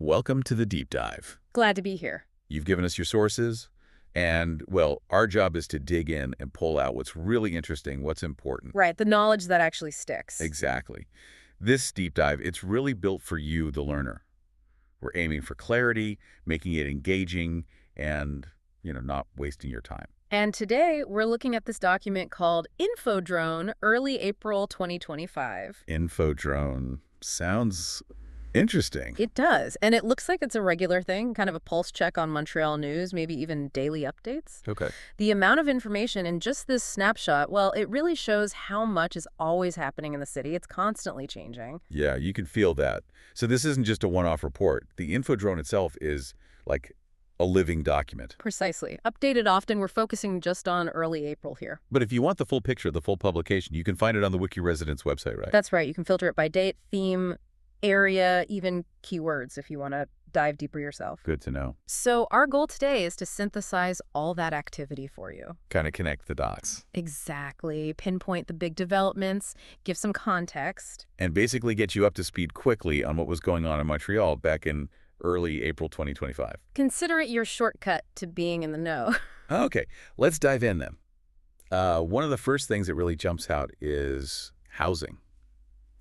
Welcome to the deep dive. Glad to be here. You've given us your sources, and, well, our job is to dig in and pull out what's really interesting, what's important. Right, the knowledge that actually sticks. Exactly. This deep dive, it's really built for you, the learner. We're aiming for clarity, making it engaging, and, not wasting your time. And today, we're looking at this document called Infodrone, early April 2025. Infodrone sounds interesting. It does, and it looks like it's a regular thing, kind of a pulse check on Montreal news, maybe even daily updates. Okay. The amount of information in just this snapshot, well, it really shows how much is always happening in the city. It's constantly changing. Yeah, you can feel that. So this isn't just a one-off report. The Infodrone itself is like a living document. Precisely. Updated often, we're focusing just on early April here. But if you want the full picture, the full publication, you can find it on the WikiResidence website, right? That's right. You can filter it by date, theme, area, even keywords if you want to dive deeper yourself. Good to know. So our goal today is to synthesize all that activity for you. Kind of connect the dots. Exactly. Pinpoint the big developments, give some context. And basically get you up to speed quickly on what was going on in Montreal back in early April 2025. Consider it your shortcut to being in the know. Okay, let's dive in then. One of the first things that really jumps out is housing,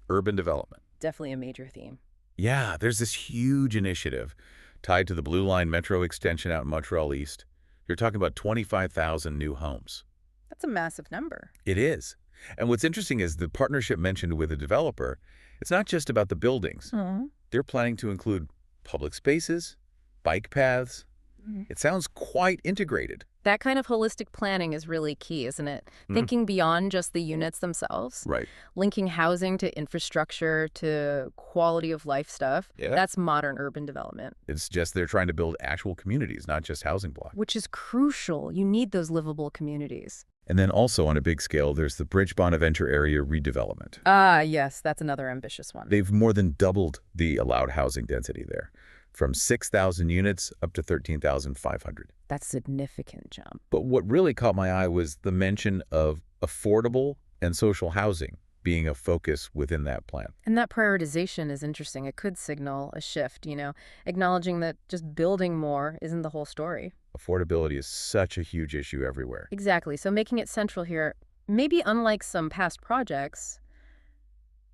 urban development. Definitely a major theme. Yeah, there's this huge initiative tied to the Blue Line Metro extension out in Montreal East. You're talking about 25,000 new homes. That's a massive number. It is. And what's interesting is the partnership mentioned with the developer, it's not just about the buildings. They're planning to include public spaces, bike paths. It sounds quite integrated. That kind of holistic planning is really key, isn't it? Thinking beyond just the units themselves. Right. Linking housing to infrastructure to quality of life stuff. Yeah. That's modern urban development. It's just they're trying to build actual communities, not just housing blocks. Which is crucial. You need those livable communities. And then also on a big scale, there's the Bridge Bonaventure area redevelopment. Ah, yes, that's another ambitious one. They've more than doubled the allowed housing density there, from 6,000 units up to 13,500. That's a significant jump. But what really caught my eye was the mention of affordable and social housing being a focus within that plan. And that prioritization is interesting. It could signal a shift, acknowledging that just building more isn't the whole story. Affordability is such a huge issue everywhere. Exactly. So making it central here, maybe unlike some past projects,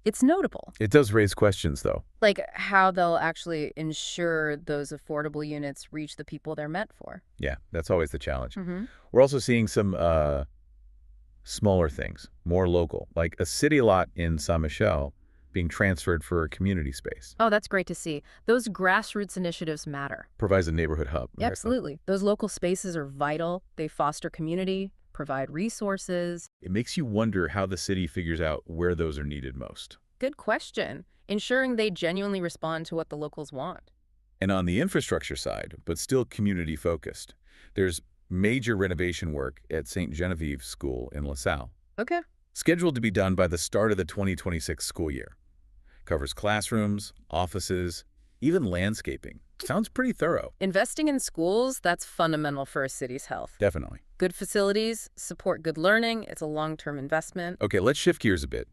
it's notable. It does raise questions, though. Like how they'll actually ensure those affordable units reach the people they're meant for. Yeah, that's always the challenge. We're also seeing some smaller things, more local, like a city lot in Saint-Michel being transferred for a community space. Oh, that's great to see. Those grassroots initiatives matter. Provides a neighborhood hub. Yeah, absolutely. Those local spaces are vital. They foster community, provide resources. It makes you wonder how the city figures out where those are needed most. Good question. Ensuring they genuinely respond to what the locals want. And on the infrastructure side, but still community-focused, there's major renovation work at St. Genevieve School in LaSalle. Okay. Scheduled to be done by the start of the 2026 school year. Covers classrooms, offices, even landscaping. Sounds pretty thorough. Investing in schools, that's fundamental for a city's health. Definitely. Good facilities support good learning. It's a long-term investment. Okay, let's shift gears a bit.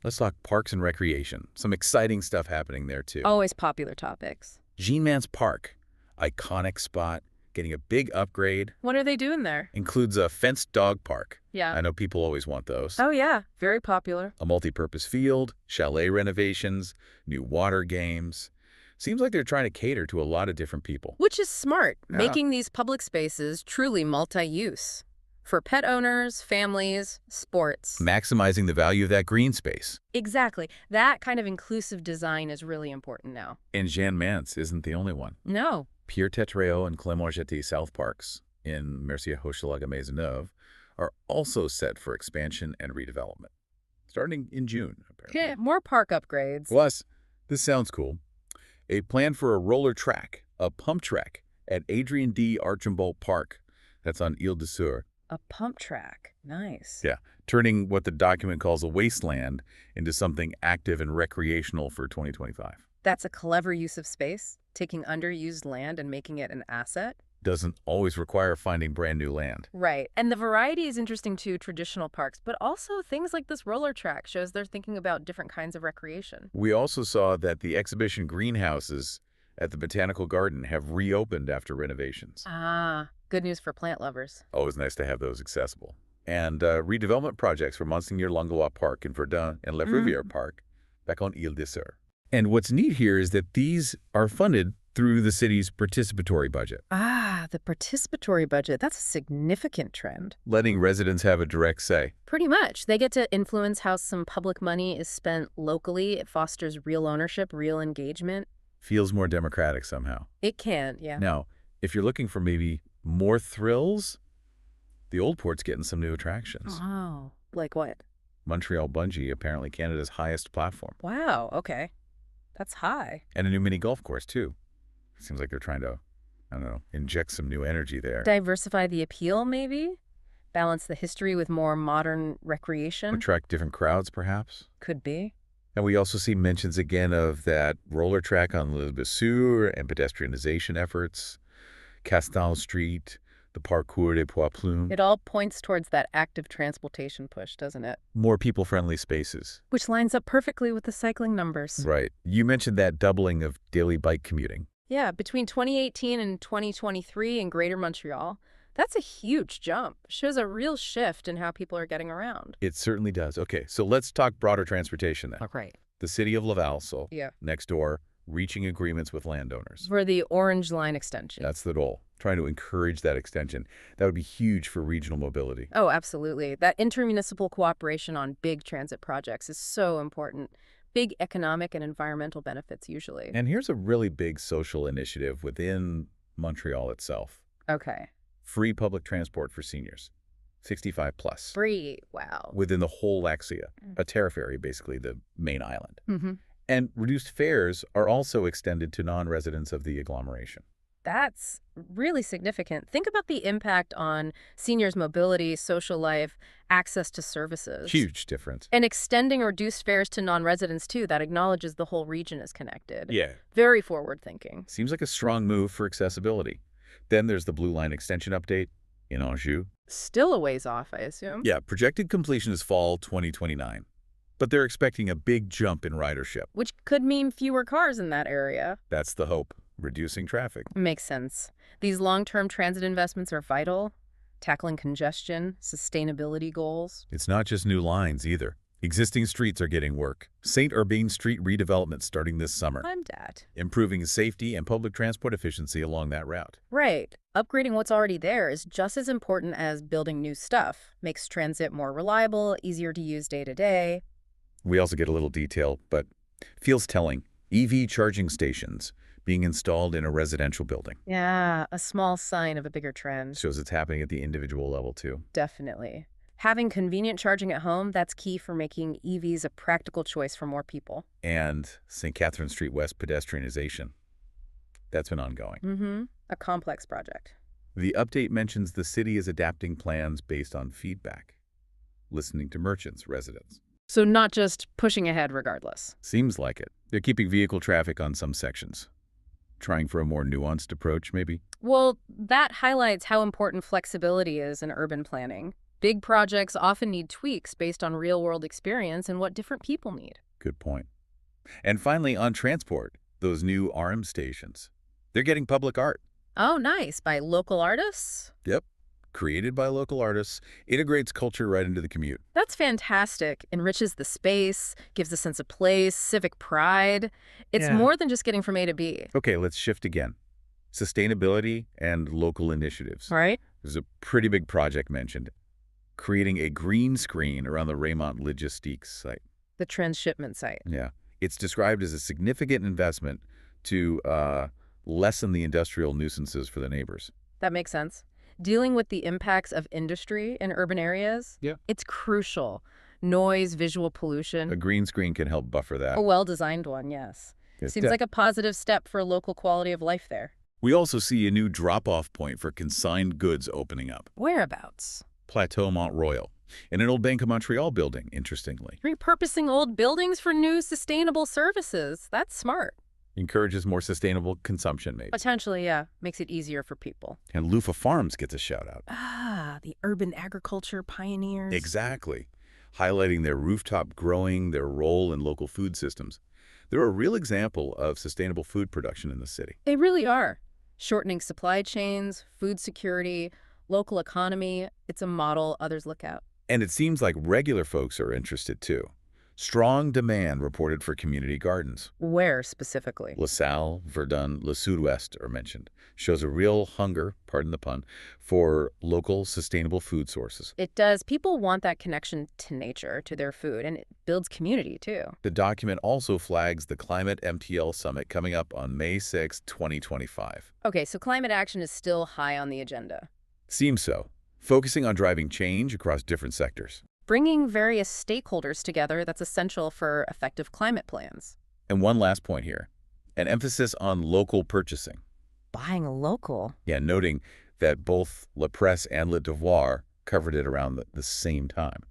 Let's talk parks and recreation. Some exciting stuff happening there, too. Always popular topics. Jean Mance Park, iconic spot, getting a big upgrade. What are they doing there? Includes a fenced dog park. Yeah. I know people always want those. Oh, yeah. Very popular. A multi-purpose field, chalet renovations, new water games. Seems like they're trying to cater to a lot of different people. Which is smart, Yeah. making these public spaces truly multi-use. For pet owners, families, sports. Maximizing the value of that green space. Exactly. That kind of inclusive design is really important now. And Jean Mance isn't the only one. No. Pierre Tetrao and Clément-Jetty South Parks in Mercier-Hochelaga-Maisonneuve are also set for expansion and redevelopment, starting in June, apparently. Okay, more park upgrades. Plus, this sounds cool, a plan for a roller track, a pump track, at Adrien D. Archambault Park. That's on Ile-de-Sur. A pump track. Nice. Yeah, turning what the document calls a wasteland into something active and recreational for 2025. That's a clever use of space, taking underused land and making it an asset. Doesn't always require finding brand new land. Right. And the variety is interesting to traditional parks, but also things like this roller track shows they're thinking about different kinds of recreation. We also saw that the exhibition greenhouses at the Botanical Garden have reopened after renovations. Ah, good news for plant lovers. Always nice to have those accessible. And redevelopment projects for Monseigneur Langlois Park in Verdun and Le Rivière Park back on Ile de Serre. And what's neat here is that these are funded through the city's participatory budget. Ah, the participatory budget. That's a significant trend. Letting residents have a direct say. Pretty much. They get to influence how some public money is spent locally. It fosters real ownership, real engagement. Feels more democratic somehow. It can, yeah. Now, if you're looking for maybe more thrills, the Old Port's getting some new attractions. Oh, like what? Montreal Bungee, apparently Canada's highest platform. Wow, okay. That's high. And a new mini golf course, too. Seems like they're trying to, I don't know, inject some new energy there. Diversify the appeal, maybe? Balance the history with more modern recreation? Attract different crowds, perhaps? Could be. And we also see mentions again of that roller track on Elizabeth Sur and pedestrianization efforts, Castan Street, the Parcours des Pois Plumes. It all points towards that active transportation push, doesn't it? More people-friendly spaces. Which lines up perfectly with the cycling numbers. Right. You mentioned that doubling of daily bike commuting. Yeah, between 2018 and 2023 in Greater Montreal, that's a huge jump. Shows a real shift in how people are getting around. It certainly does. Okay, so let's talk broader transportation then. Okay. The city of Laval, so Yeah. next door, reaching agreements with landowners. For the Orange Line extension. That's the goal, trying to encourage that extension. That would be huge for regional mobility. Oh, absolutely. That intermunicipal cooperation on big transit projects is so important. Big economic and environmental benefits, usually. And here's a really big social initiative within Montreal itself. Okay. Free public transport for seniors, 65 plus. Free. Wow. Within the whole Laxia, a tariff area, basically the main island. Mm-hmm. And reduced fares are also extended to non-residents of the agglomeration. That's really significant. Think about the impact on seniors' mobility, social life, access to services. Huge difference. And extending reduced fares to non-residents, too, that acknowledges the whole region is connected. Yeah. Very forward-thinking. Seems like a strong move for accessibility. Then there's the Blue Line extension update in Anjou. Still a ways off, I assume. Yeah, projected completion is fall 2029. But they're expecting a big jump in ridership. Which could mean fewer cars in that area. That's the hope, reducing traffic. Makes sense. These long-term transit investments are vital. Tackling congestion, sustainability goals. It's not just new lines either. Existing streets are getting work. St. Urbain Street redevelopment starting this summer. I'm Dad. Improving safety and public transport efficiency along that route. Right. Upgrading what's already there is just as important as building new stuff. Makes transit more reliable, easier to use day to day. We also get a little detail, but feels telling. EV charging stations being installed in a residential building. Yeah, a small sign of a bigger trend. Shows it's happening at the individual level, too. Definitely. Having convenient charging at home, that's key for making EVs a practical choice for more people. And St. Catherine Street West pedestrianization. That's been ongoing. Mm-hmm. A complex project. The update mentions the city is adapting plans based on feedback, listening to merchants, residents. So not just pushing ahead regardless. Seems like it. They're keeping vehicle traffic on some sections. Trying for a more nuanced approach, maybe? Well, that highlights how important flexibility is in urban planning. Big projects often need tweaks based on real-world experience and what different people need. Good point. And finally, on transport, those new ARM stations. They're getting public art. Oh, nice. By local artists? Yep. Created by local artists, integrates culture right into the commute. That's fantastic. Enriches the space, gives a sense of place, civic pride. It's more than just getting from A to B. Okay, let's shift again. Sustainability and local initiatives. Right? There's a pretty big project mentioned. Creating a green screen around the Raymond Logistiques site. The transshipment site. Yeah. It's described as a significant investment to lessen the industrial nuisances for the neighbors. That makes sense. Dealing with the impacts of industry in urban areas, it's crucial. Noise, visual pollution. A green screen can help buffer that. A well-designed one, yes. Seems like a positive step for local quality of life there. We also see a new drop-off point for consigned goods opening up. Whereabouts? Plateau Mont Royal, in an old Bank of Montreal building, interestingly. Repurposing old buildings for new sustainable services. That's smart. Encourages more sustainable consumption, maybe. Potentially, yeah. Makes it easier for people. And Lufa Farms gets a shout-out. Ah, the urban agriculture pioneers. Exactly. Highlighting their rooftop growing, their role in local food systems. They're a real example of sustainable food production in the city. They really are. Shortening supply chains, food security, local economy, it's a model others look at. And it seems like regular folks are interested too. Strong demand reported for community gardens. Where specifically? LaSalle, Verdun, Le Sud-Ouest are mentioned. Shows a real hunger, pardon the pun, for local sustainable food sources. It does. People want that connection to nature, to their food, and it builds community too. The document also flags the Climate MTL Summit coming up on May 6, 2025. Okay, so climate action is still high on the agenda. Seems so. Focusing on driving change across different sectors. Bringing various stakeholders together, that's essential for effective climate plans. And one last point here, an emphasis on local purchasing. Buying local. Yeah, noting that both La Presse and Le Devoir covered it around the same time.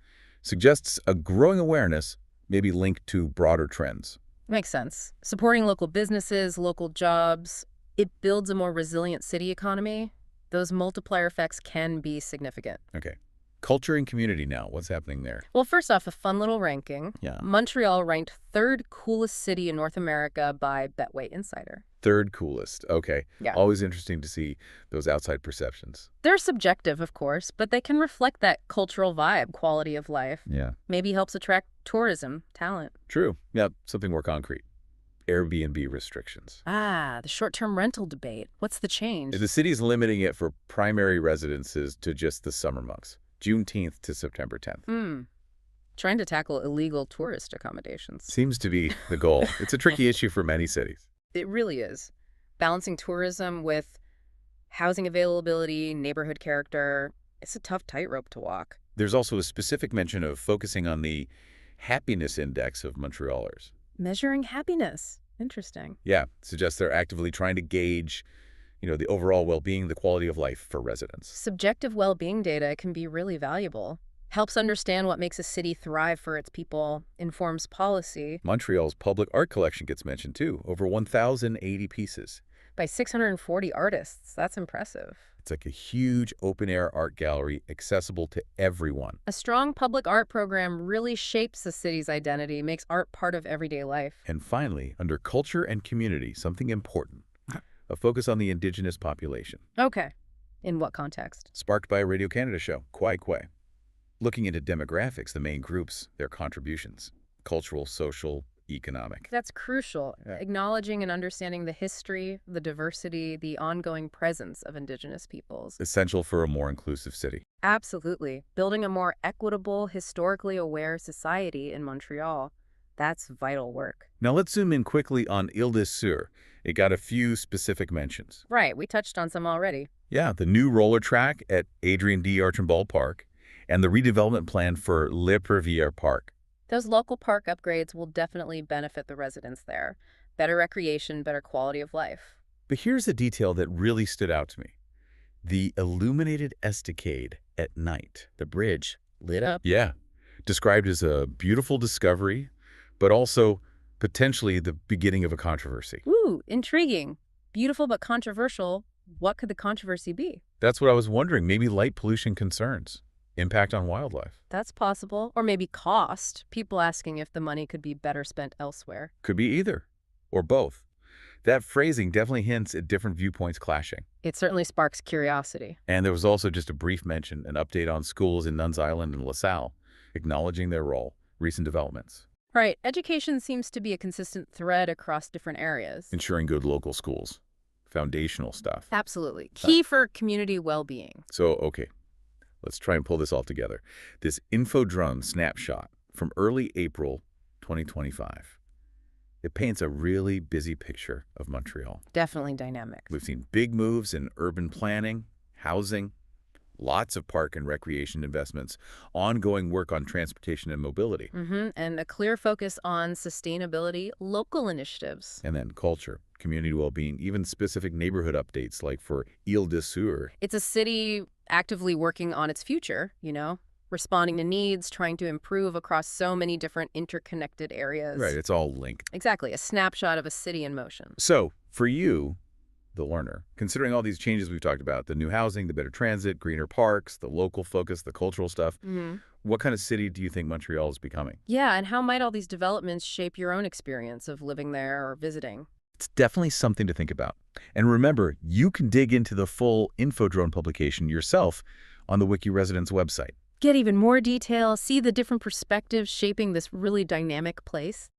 Suggests a growing awareness, maybe linked to broader trends. Makes sense. Supporting local businesses, local jobs, it builds a more resilient city economy. Those multiplier effects can be significant. Okay. Culture and community now. What's happening there? Well, first off, a fun little ranking. Yeah. Montreal ranked 3rd coolest city in North America by Betway Insider. 3rd coolest. Okay. Yeah. Always interesting to see those outside perceptions. They're subjective, of course, but they can reflect that cultural vibe, quality of life. Yeah. Maybe helps attract tourism, talent. True. Yeah, something more concrete. Airbnb restrictions. The short-term rental debate. What's the change? The city's limiting it for primary residences to just the summer months, Juneteenth to September 10th. Trying to tackle illegal tourist accommodations. Seems to be the goal. It's a tricky issue for many cities. It really is. Balancing tourism with housing availability, neighborhood character, it's a tough tightrope to walk. There's also a specific mention of focusing on the happiness index of Montrealers. Measuring happiness. Interesting. Yeah, suggests they're actively trying to gauge, the overall well-being, the quality of life for residents. Subjective well-being data can be really valuable. Helps understand what makes a city thrive for its people, informs policy. Montreal's public art collection gets mentioned too, over 1,080 pieces. By 640 artists. That's impressive. It's like a huge open-air art gallery accessible to everyone. A strong public art program really shapes the city's identity, makes art part of everyday life. And finally, under culture and community, something important. A focus on the Indigenous population. Okay. In what context? Sparked by a Radio Canada show, Kwai Kwai. Looking into demographics, the main groups, their contributions. Cultural, social, economic. That's crucial. Yeah. Acknowledging and understanding the history, the diversity, the ongoing presence of Indigenous peoples. Essential for a more inclusive city. Absolutely. Building a more equitable, historically aware society in Montreal. That's vital work. Now let's zoom in quickly on Ile-des-Sœurs. It got a few specific mentions. Right, we touched on some already. Yeah, the new roller track at Adrian D. Archambault Park and the redevelopment plan for Le Perrivière Park. Those local park upgrades will definitely benefit the residents there. Better recreation, better quality of life. But here's the detail that really stood out to me. The illuminated estacade at night. The bridge lit up. Yeah, described as a beautiful discovery, but also potentially the beginning of a controversy. Ooh, intriguing. Beautiful but controversial. What could the controversy be? That's what I was wondering. Maybe light pollution concerns. Impact on wildlife. That's possible. Or maybe cost. People asking if the money could be better spent elsewhere. Could be either, or both. That phrasing definitely hints at different viewpoints clashing. It certainly sparks curiosity. And there was also just a brief mention, an update on schools in Nuns Island and LaSalle, acknowledging their role, recent developments. Right. Education seems to be a consistent thread across different areas. Ensuring good local schools. Foundational stuff. Absolutely. Key for community well-being. So, okay, let's try and pull this all together. This Infodrone snapshot from early April 2025. It paints a really busy picture of Montreal. Definitely dynamic. We've seen big moves in urban planning, housing, lots of park and recreation investments, ongoing work on transportation and mobility. And a clear focus on sustainability, local initiatives. And then culture, community well-being, even specific neighborhood updates like for Ile-des-Sœurs. It's a city actively working on its future, responding to needs, trying to improve across so many different interconnected areas. Right, it's all linked. Exactly, a snapshot of a city in motion. So, for you, the learner, considering all these changes we've talked about, the new housing, the better transit, greener parks, the local focus, the cultural stuff, What kind of city do you think Montreal is becoming? Yeah, and how might all these developments shape your own experience of living there or visiting? It's definitely something to think about. And remember, you can dig into the full Infodrone publication yourself on the WikiResidence website. Get even more detail, see the different perspectives shaping this really dynamic place?